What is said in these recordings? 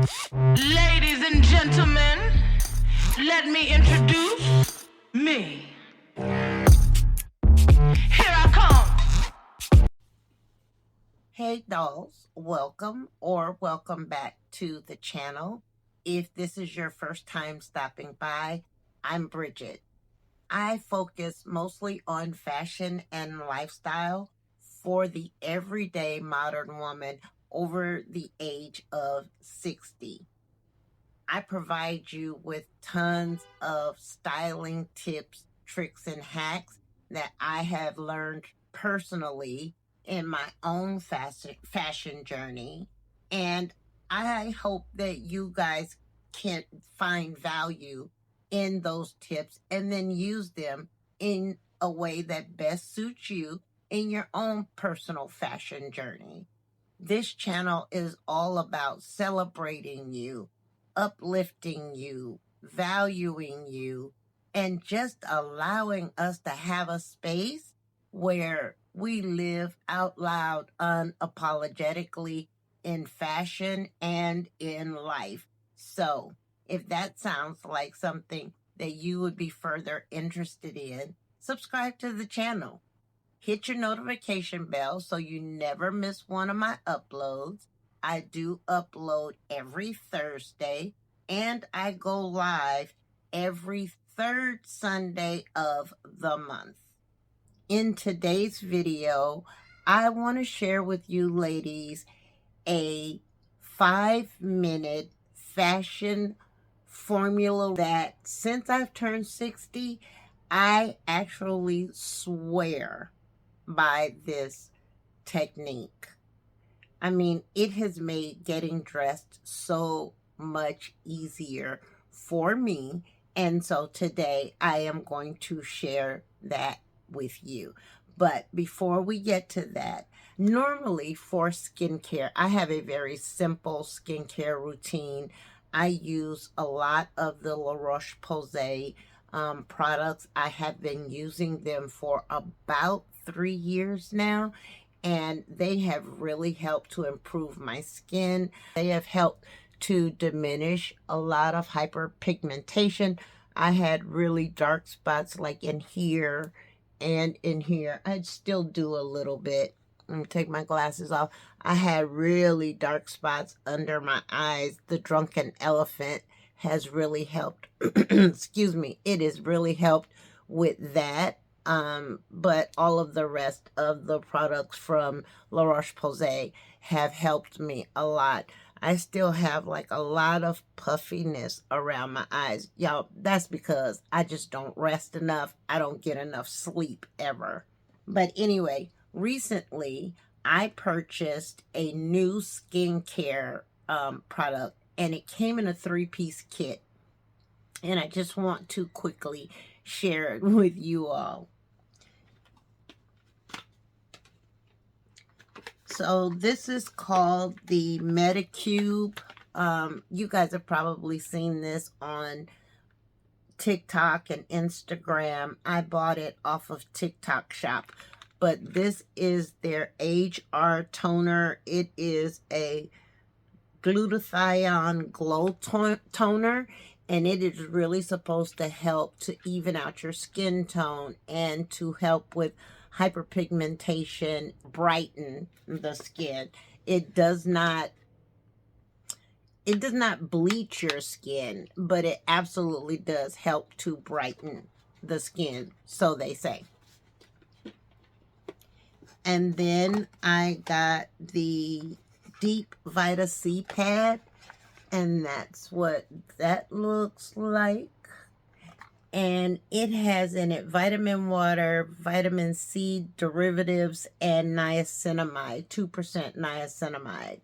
Ladies and gentlemen, let me introduce me. Here I come. Hey dolls, welcome or welcome back to the channel. If this is your first time stopping by, I'm Bridget. I focus mostly on fashion and lifestyle for the everyday modern woman over the age of 60. I provide you with tons of styling tips, tricks, and hacks that I have learned personally in my own fashion journey. And I hope that you guys can find value in those tips and then use them in a way that best suits you in your own personal fashion journey. This channel is all about celebrating you, uplifting you, valuing you, and just allowing us to have a space where we live out loud unapologetically in fashion and in life. So, if that sounds like something that you would be further interested in, subscribe to the channel. Hit your notification bell so you never miss one of my uploads. I do upload every Thursday, and I go live every third Sunday of the month. In today's video, I want to share with you ladies a 5-minute fashion formula that since I've turned 60, I actually swear by this technique. I mean, it has made getting dressed so much easier for me. And so today I am going to share that with you. But before we get to that, normally for skincare, I have a very simple skincare routine. I use a lot of the La Roche-Posay products. I have been using them for about 3 years now, and they have really helped to improve my skin. They have helped to diminish a lot of hyperpigmentation. I had really dark spots like in here and in here. I still do a little bit. Let me take my glasses off. I had really dark spots under my eyes. The drunken elephant has really helped. Excuse me. It has really helped with that. But all of the rest of the products from La Roche-Posay have helped me a lot. I still have like a lot of puffiness around my eyes. Y'all, that's because I just don't rest enough. I don't get enough sleep ever. But anyway, recently I purchased a new skincare product, and it came in a 3-piece kit. And I just want to quickly share it with you all. So this is called the Medicube. You guys have probably seen this on TikTok and Instagram. I bought it off of TikTok Shop. But this is their HR toner. It is a glutathione glow toner. And it is really supposed to help to even out your skin tone and to help with hyperpigmentation, brighten the skin. It does not bleach your skin, but it absolutely does help to brighten the skin, so they say. And then I got the Deep Vita C pad, and that's what that looks like. And it has in it vitamin water, vitamin C derivatives, and niacinamide, 2% niacinamide.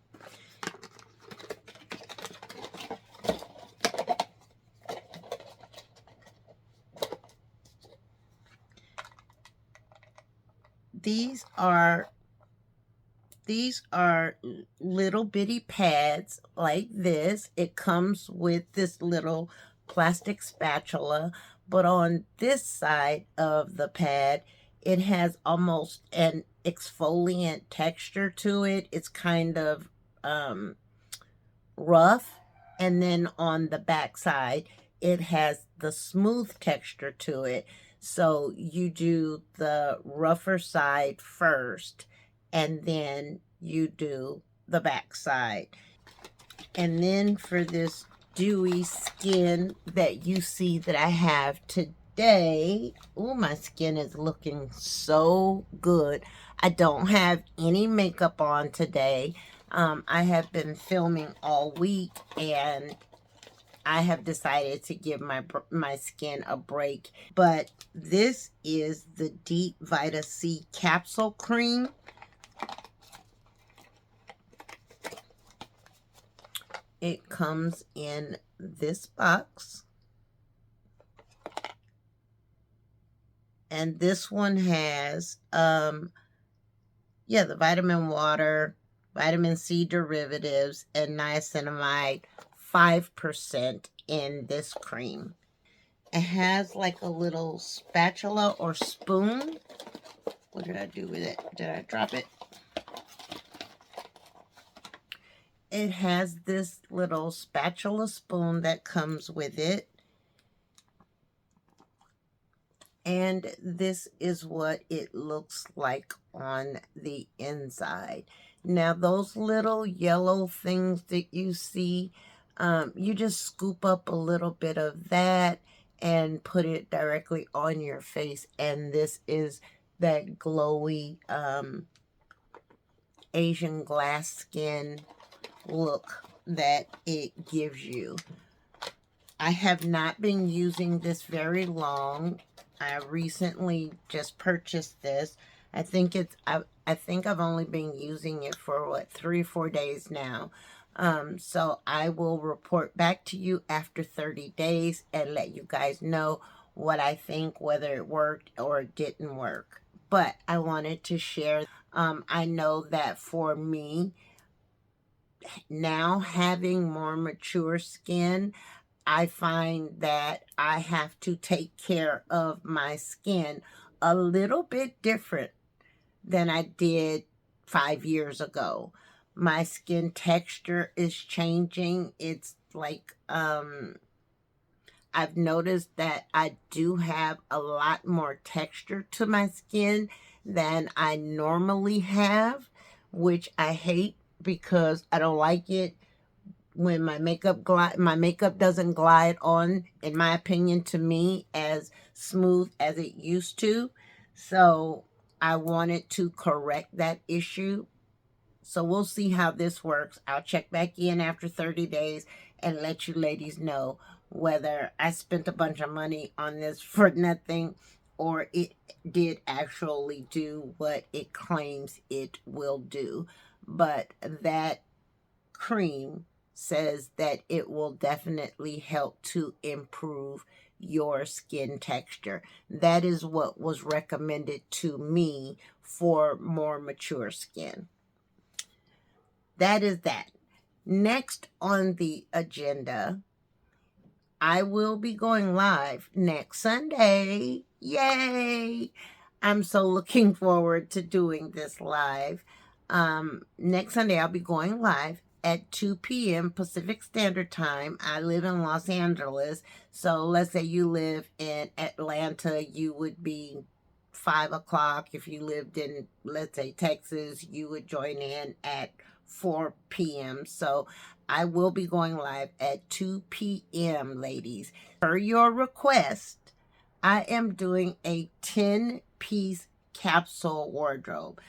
These are little bitty pads like this. It comes with this little plastic spatula, but on this side of the pad, it has almost an exfoliant texture to it. It's kind of rough, And then on the back side, it has the smooth texture to it. So you do the rougher side first, and then you do the back side. And then for this dewy skin that you see that I have today, oh, my skin is looking so good. I don't have any makeup on today. I have been filming all week, and I have decided to give my skin a break. But this is the Deep Vita C Capsule Cream. It comes in this box. And this one has, the vitamin water, vitamin C derivatives, and niacinamide 5% in this cream. It has like a little spatula or spoon. What did I do with it? Did I drop it? It has this little spatula spoon that comes with it. And this is what it looks like on the inside. Now, those little yellow things that you see, you just scoop up a little bit of that and put it directly on your face. And this is that glowy Asian glass skin look that it gives you. I have not been using this very long. I recently just purchased this. I think I've only been using it for what, 3 or 4 days now. So I will report back to you after 30 days and let you guys know what I think, whether it worked or it didn't work. But I wanted to share. I know that for me, now having more mature skin, I find that I have to take care of my skin a little bit different than I did 5 years ago. My skin texture is changing. It's like, I've noticed that I do have a lot more texture to my skin than I normally have, which I hate because I don't like it when my makeup doesn't glide on, in my opinion, to me, as smooth as it used to. So I wanted to correct that issue. So we'll see how this works. I'll check back in after 30 days and let you ladies know whether I spent a bunch of money on this for nothing or it did actually do what it claims it will do. But that cream says that it will definitely help to improve your skin texture. That is what was recommended to me for more mature skin. That is that. Next on the agenda, I will be going live next Sunday. Yay! I'm so looking forward to doing this live. Next Sunday, I'll be going live at 2 p.m. Pacific Standard Time. I live in Los Angeles. So let's say you live in Atlanta, you would be 5 o'clock. If you lived in, let's say, Texas, you would join in at 4 p.m. So I will be going live at 2 p.m., ladies. Per your request, I am doing a 10-piece capsule wardrobe.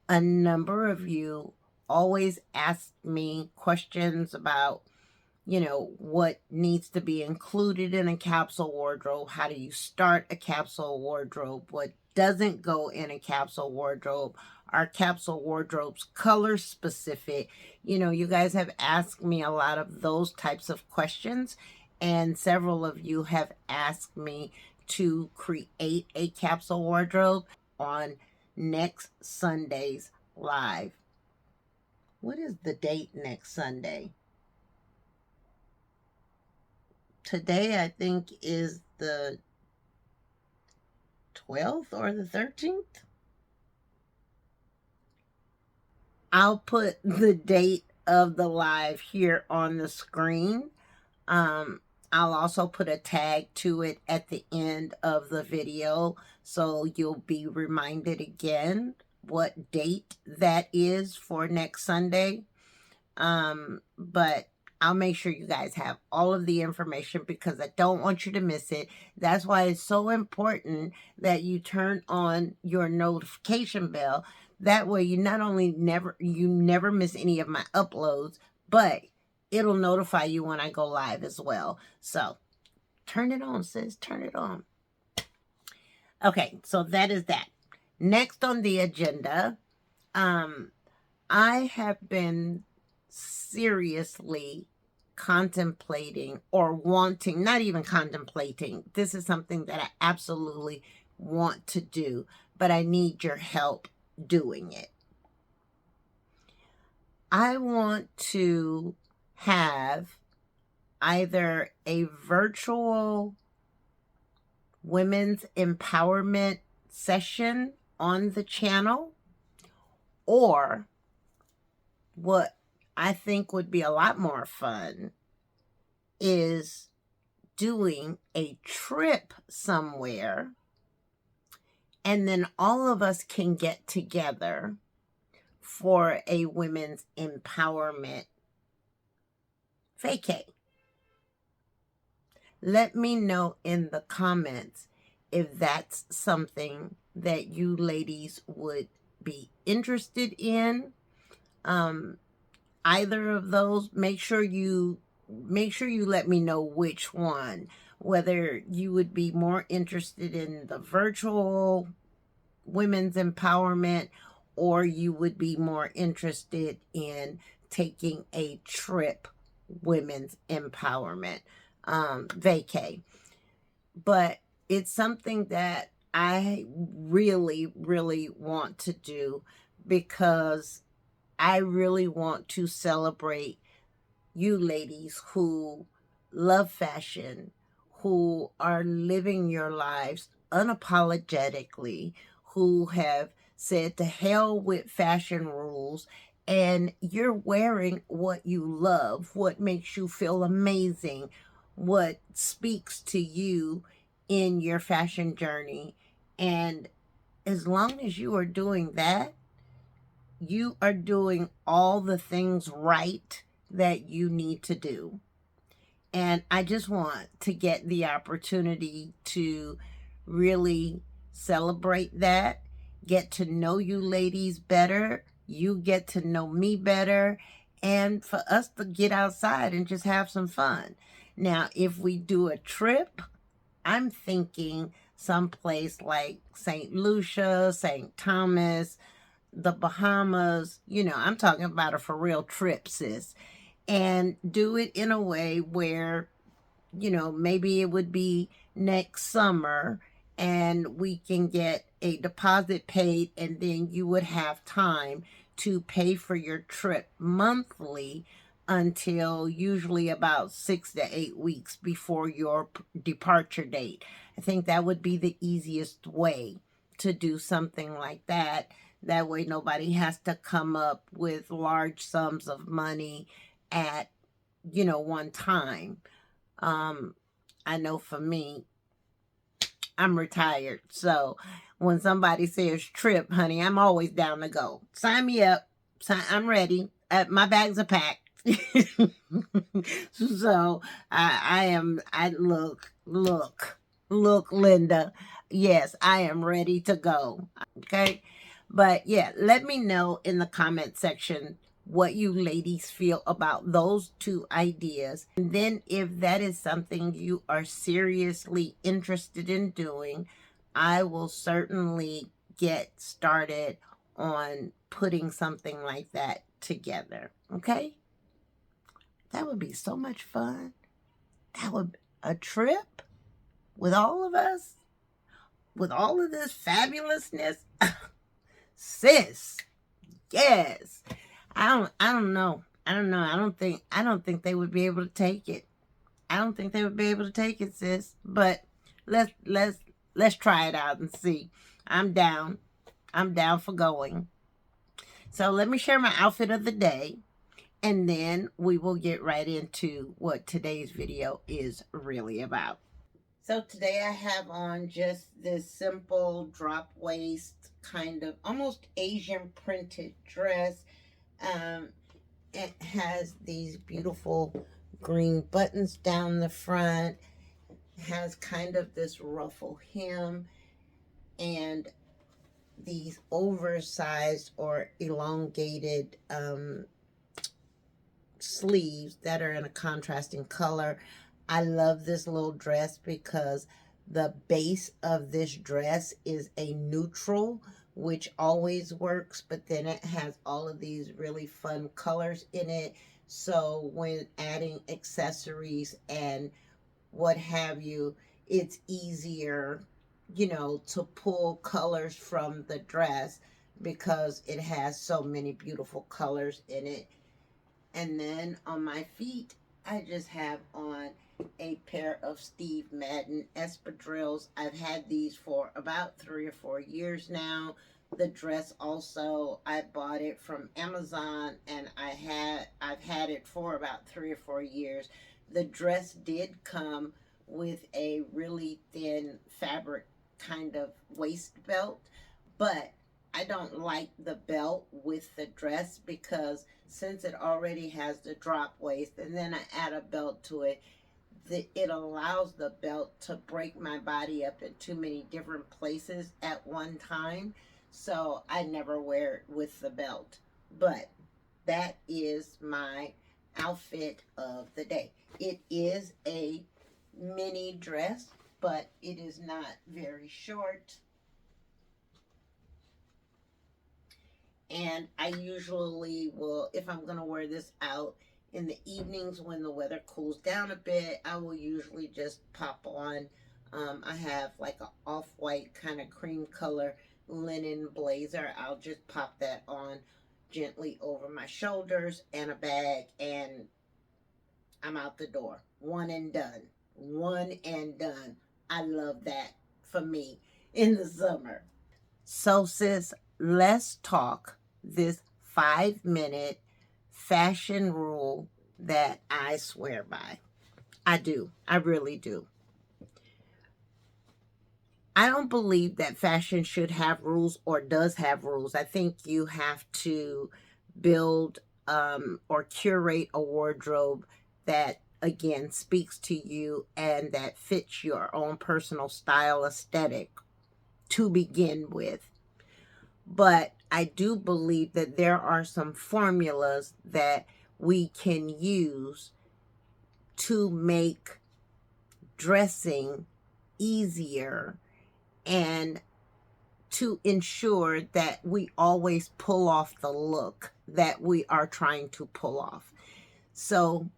A number of you always ask me questions about, what needs to be included in a capsule wardrobe. How do you start a capsule wardrobe? What doesn't go in a capsule wardrobe? Are capsule wardrobes color specific? You guys have asked me a lot of those types of questions, and several of you have asked me to create a capsule wardrobe on next Sunday's live. What is the date next Sunday? Today, I think, is the 12th or the 13th. I'll put the date of the live here on the screen. Um, I'll also put a tag to it at the end of the video so you'll be reminded again what date that is for next Sunday. But I'll make sure you guys have all of the information because I don't want you to miss it. That's why it's so important that you turn on your notification bell. That way you not only never miss any of my uploads, but it'll notify you when I go live as well. So turn it on, sis. Turn it on. Okay, so that is that. Next on the agenda, I have been seriously contemplating or wanting, not even contemplating. This is something that I absolutely want to do, but I need your help doing it. I want to have either a virtual women's empowerment session on the channel, or what I think would be a lot more fun is doing a trip somewhere, and then all of us can get together for a women's empowerment vacay. Let me know in the comments if that's something that you ladies would be interested in. Either of those, make sure you let me know which one, whether you would be more interested in the virtual women's empowerment or you would be more interested in taking a trip women's empowerment vacay. But it's something that I really, really want to do because I really want to celebrate you ladies who love fashion, who are living your lives unapologetically, who have said to hell with fashion rules, and you're wearing what you love, what makes you feel amazing, what speaks to you in your fashion journey. And as long as you are doing that, you are doing all the things right that you need to do. And I just want to get the opportunity to really celebrate that, get to know you ladies better, you get to know me better, and for us to get outside and just have some fun. Now, if we do a trip, I'm thinking someplace like St. Lucia, St. Thomas, the Bahamas. I'm talking about a for real trip, sis. And do it in a way where, maybe it would be next summer and we can get a deposit paid, and then you would have time to pay for your trip monthly until usually about 6 to 8 weeks before your departure date. I think that would be the easiest way to do something like that. That way nobody has to come up with large sums of money at, one time. I know for me, I'm retired. So when somebody says trip, honey, I'm always down to go. Sign me up. I'm ready. My bags are packed. So look, Linda. Yes, I am ready to go. Okay. But yeah, let me know in the comment section what you ladies feel about those two ideas. And then if that is something you are seriously interested in doing, I will certainly get started on putting something like that together. Okay? That would be so much fun. That would be a trip with all of us, with all of this fabulousness. Sis, yes. I don't know. I don't think they would be able to take it. I don't think they would be able to take it, sis. But let's try it out and see. I'm down. I'm down for going. So let me share my outfit of the day. and then we will get right into what today's video is really about. So today I have on just this simple drop waist, kind of almost Asian printed dress. It has these beautiful green buttons down the front, has kind of this ruffle hem, and these oversized or elongated sleeves that are in a contrasting color. I love this little dress because the base of this dress is a neutral, which always works, but then it has all of these really fun colors in it. So when adding accessories and what have you, it's easier, to pull colors from the dress because it has so many beautiful colors in it. And then on my feet, I just have on a pair of Steve Madden espadrilles. I've had these for about 3 or 4 years now. The dress also, I bought it from Amazon, and I've had it for about 3 or 4 years. The dress did come with a really thin fabric kind of waist belt, but I don't like the belt with the dress because since it already has the drop waist and then I add a belt to it, it allows the belt to break my body up in too many different places at one time. So I never wear it with the belt. But that is my outfit of the day. It is a mini dress, but it is not very short. And I usually will, if I'm going to wear this out in the evenings when the weather cools down a bit, I will usually just pop on. I have like an off-white kind of cream color linen blazer. I'll just pop that on gently over my shoulders and a bag, and I'm out the door. One and done. One and done. I love that for me in the summer. So sis, let's talk this 5-minute fashion rule that I swear by. I do. I really do. I don't believe that fashion should have rules or does have rules. I think you have to build or curate a wardrobe that, again, speaks to you and that fits your own personal style aesthetic to begin with. But I do believe that there are some formulas that we can use to make dressing easier and to ensure that we always pull off the look that we are trying to pull off. So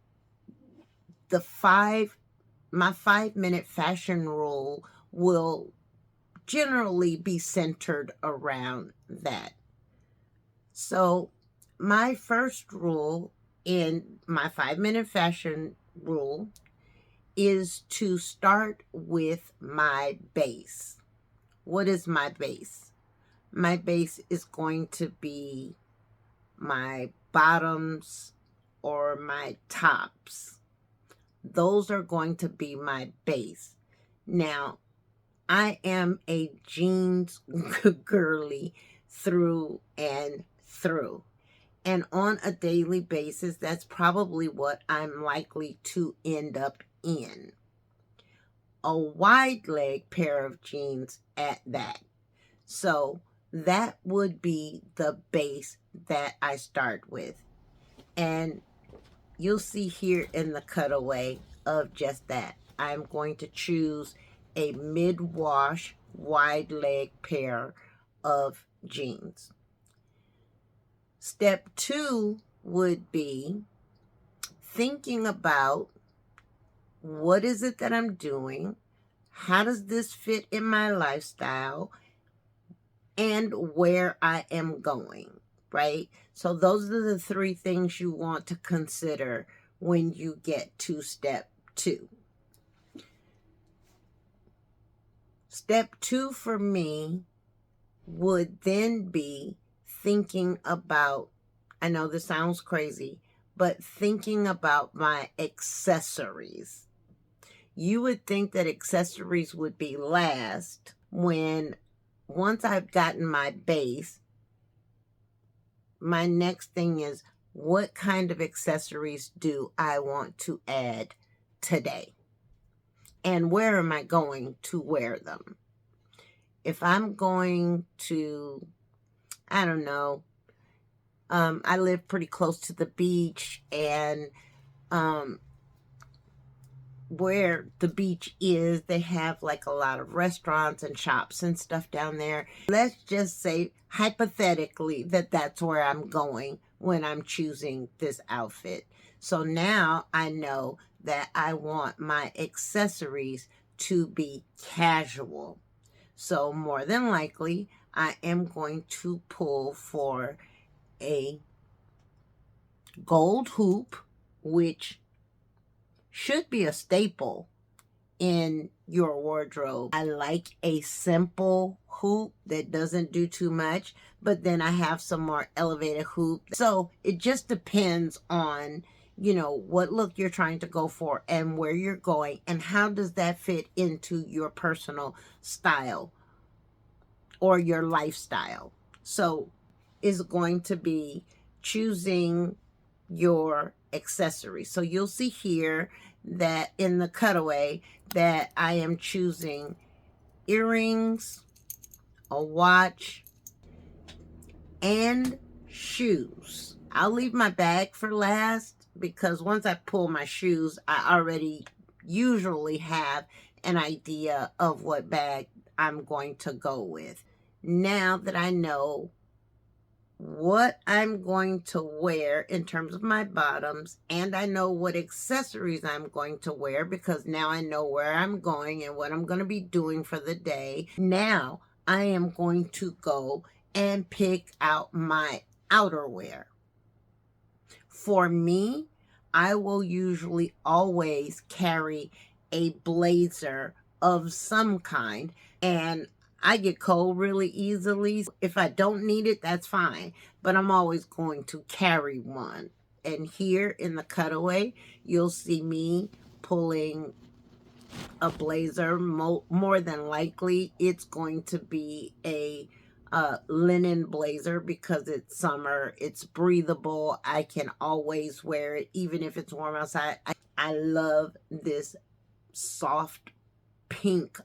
my 5-minute fashion rule will generally be centered around that. So my first rule in my 5-minute fashion rule is to start with my base. What is my base? My base is going to be my bottoms or my tops. Those are going to be my base. Now, I am a jeans girly through and through. And on a daily basis, that's probably what I'm likely to end up in. A wide leg pair of jeans at that. So that would be the base that I start with. And you'll see here in the cutaway of just that. I'm going to choose a mid-wash wide leg pair of jeans. Step 2 would be thinking about what is it that I'm doing? How does this fit in my lifestyle? And where I am going, right? So those are the 3 things you want to consider when you get to step 2. Step 2 for me would then be thinking about, I know this sounds crazy, but thinking about my accessories. You would think that accessories would be last when once I've gotten my base, my next thing is what kind of accessories do I want to add today? And where am I going to wear them? If I'm going to, I don't know, I live pretty close to the beach, and where the beach is, they have like a lot of restaurants and shops and stuff down there. Let's just say hypothetically that that's where I'm going when I'm choosing this outfit. So now I know that I want my accessories to be casual. So more than likely, I am going to pull for a gold hoop, which should be a staple in your wardrobe. I like a simple hoop that doesn't do too much, but then I have some more elevated hoops. So it just depends on, what look you're trying to go for and where you're going and how does that fit into your personal style or your lifestyle. So is going to be choosing your accessories. So you'll see here that in the cutaway that I am choosing earrings, a watch, and shoes. I'll leave my bag for last because once I pull my shoes, I already usually have an idea of what bag I'm going to go with. Now that I know what I'm going to wear in terms of my bottoms, and I know what accessories I'm going to wear because now I know where I'm going and what I'm going to be doing for the day. Now I am going to go and pick out my outerwear. For me, I will usually always carry a blazer of some kind, and I get cold really easily. If I don't need it, that's fine, but I'm always going to carry one. And here in the cutaway, you'll see me pulling a blazer. More than likely, it's going to be a linen blazer because it's summer. It's breathable. I can always wear it, even if it's warm outside. I love this soft pink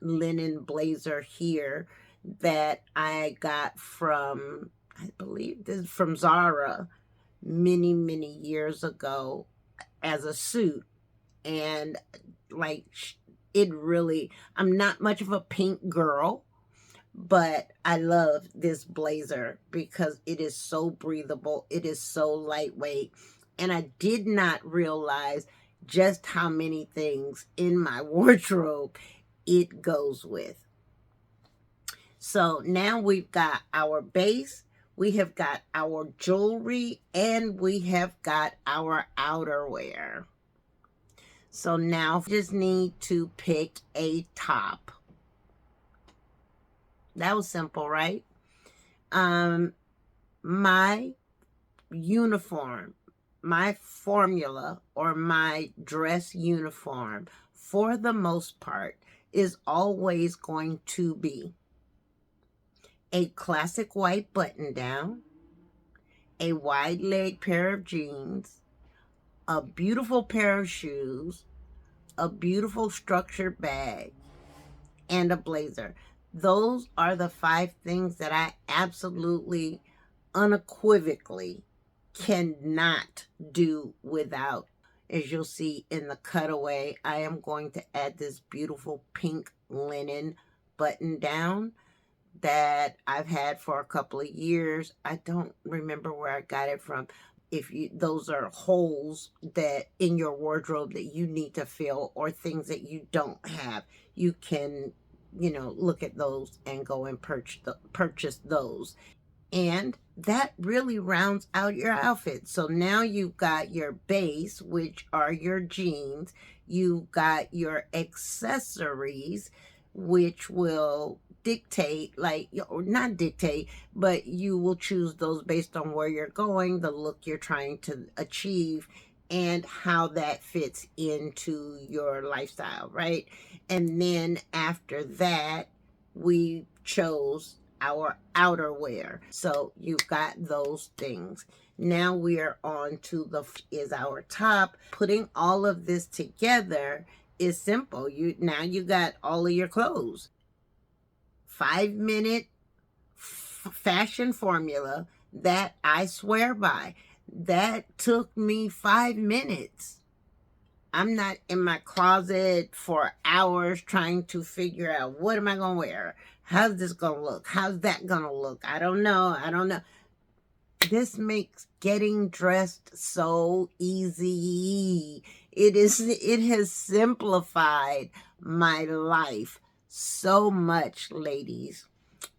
linen blazer here that I got from, I believe this is from Zara many years ago as a suit. And like it really, I'm not much of a pink girl, but I love this blazer because it is so breathable. It is so lightweight. And I did not realize just how many things in my wardrobe it goes with. So now we've got our base, we have got our jewelry, and we have got our outerwear. So now we just need to pick a top. That was simple, right? My uniform, my formula, or my dress uniform, for the most part, is always going to be a classic white button down, a wide leg pair of jeans, a beautiful pair of shoes, a beautiful structured bag, and a blazer. Those are the 5 things that I absolutely, unequivocally cannot do without. As you'll see in the cutaway, I am going to add this beautiful pink linen button down that I've had for a couple of years. I don't remember where I got it from. If those are holes that in your wardrobe that you need to fill or things that you don't have, you can, look at those and go and purchase those. And that really rounds out your outfit. So now you've got your base, which are your jeans. You've got your accessories, which will dictate, like, or not dictate, but you will choose those based on where you're going, the look you're trying to achieve, and how that fits into your lifestyle, right? And then after that, we chose our outerwear. So you've got those things. Now we are on to the is our top. Putting all of this together is simple. You got all of your clothes. 5-minute fashion formula that I swear by. That took me 5 minutes. I'm not in my closet for hours trying to figure out what am I going to wear? How's this going to look? How's that going to look? I don't know. This makes getting dressed so easy. It has simplified my life so much, ladies.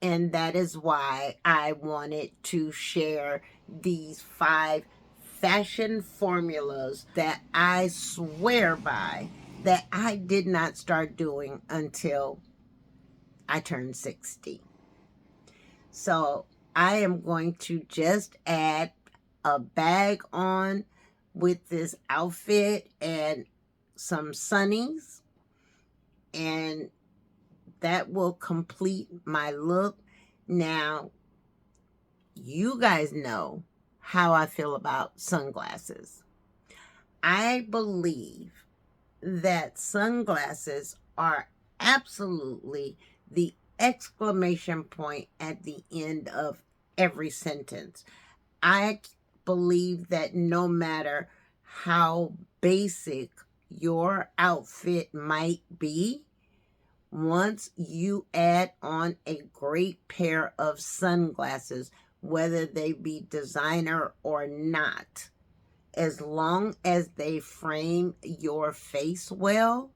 And that is why I wanted to share these 5 fashion formulas that I swear by, that I did not start doing until I turned 60. So I am going to just add a bag on with this outfit and some sunnies, and that will complete my look. Now, you guys know how I feel about sunglasses. I believe that sunglasses are absolutely the exclamation point at the end of every sentence. I believe that no matter how basic your outfit might be, once you add on a great pair of sunglasses, whether they be designer or not, as long as they frame your face well,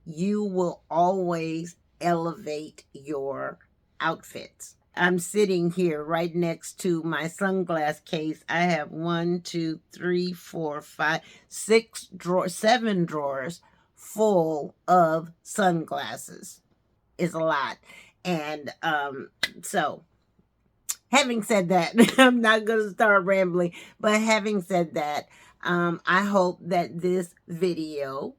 you will always elevate your outfits. I'm sitting here right next to my sunglass case. I have 1, 2, 3, 4, 5, 6 drawers, 7 drawers full of sunglasses. Is a lot. And so having said that, I'm not going to start rambling, but having said that, I hope that this video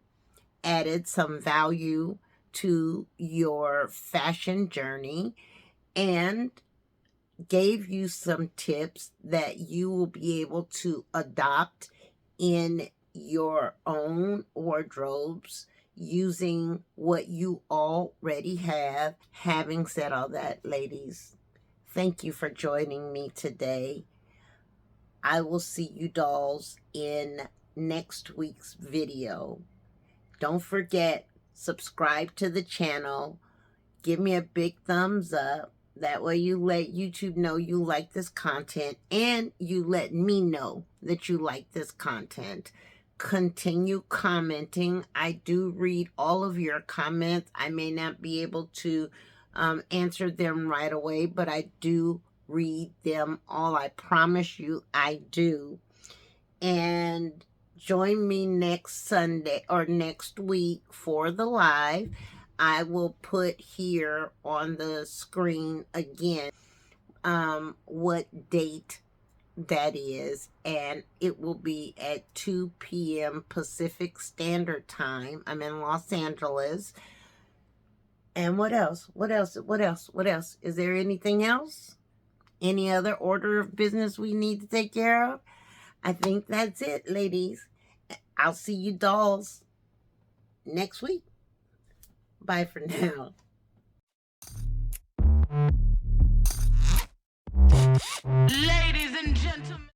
added some value to your fashion journey and gave you some tips that you will be able to adopt in your own wardrobes using what you already have. Having said all that, ladies, thank you for joining me today. I will see you dolls in next week's video. Don't forget, subscribe to the channel. Give me a big thumbs up. That way you let YouTube know you like this content, and you let me know that you like this content. Continue commenting. I do read all of your comments. I may not be able to answer them right away, but I do read them all. I promise you I do. And join me next Sunday or next week for the live. I will put here on the screen again what date that is, and it will be at 2 p.m. Pacific Standard Time. I'm in Los Angeles. And what else? What else? What else? What else? Is there anything else? Any other order of business we need to take care of? I think that's it, ladies. I'll see you dolls next week. Bye for now. Ladies and gentlemen.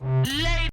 Ladies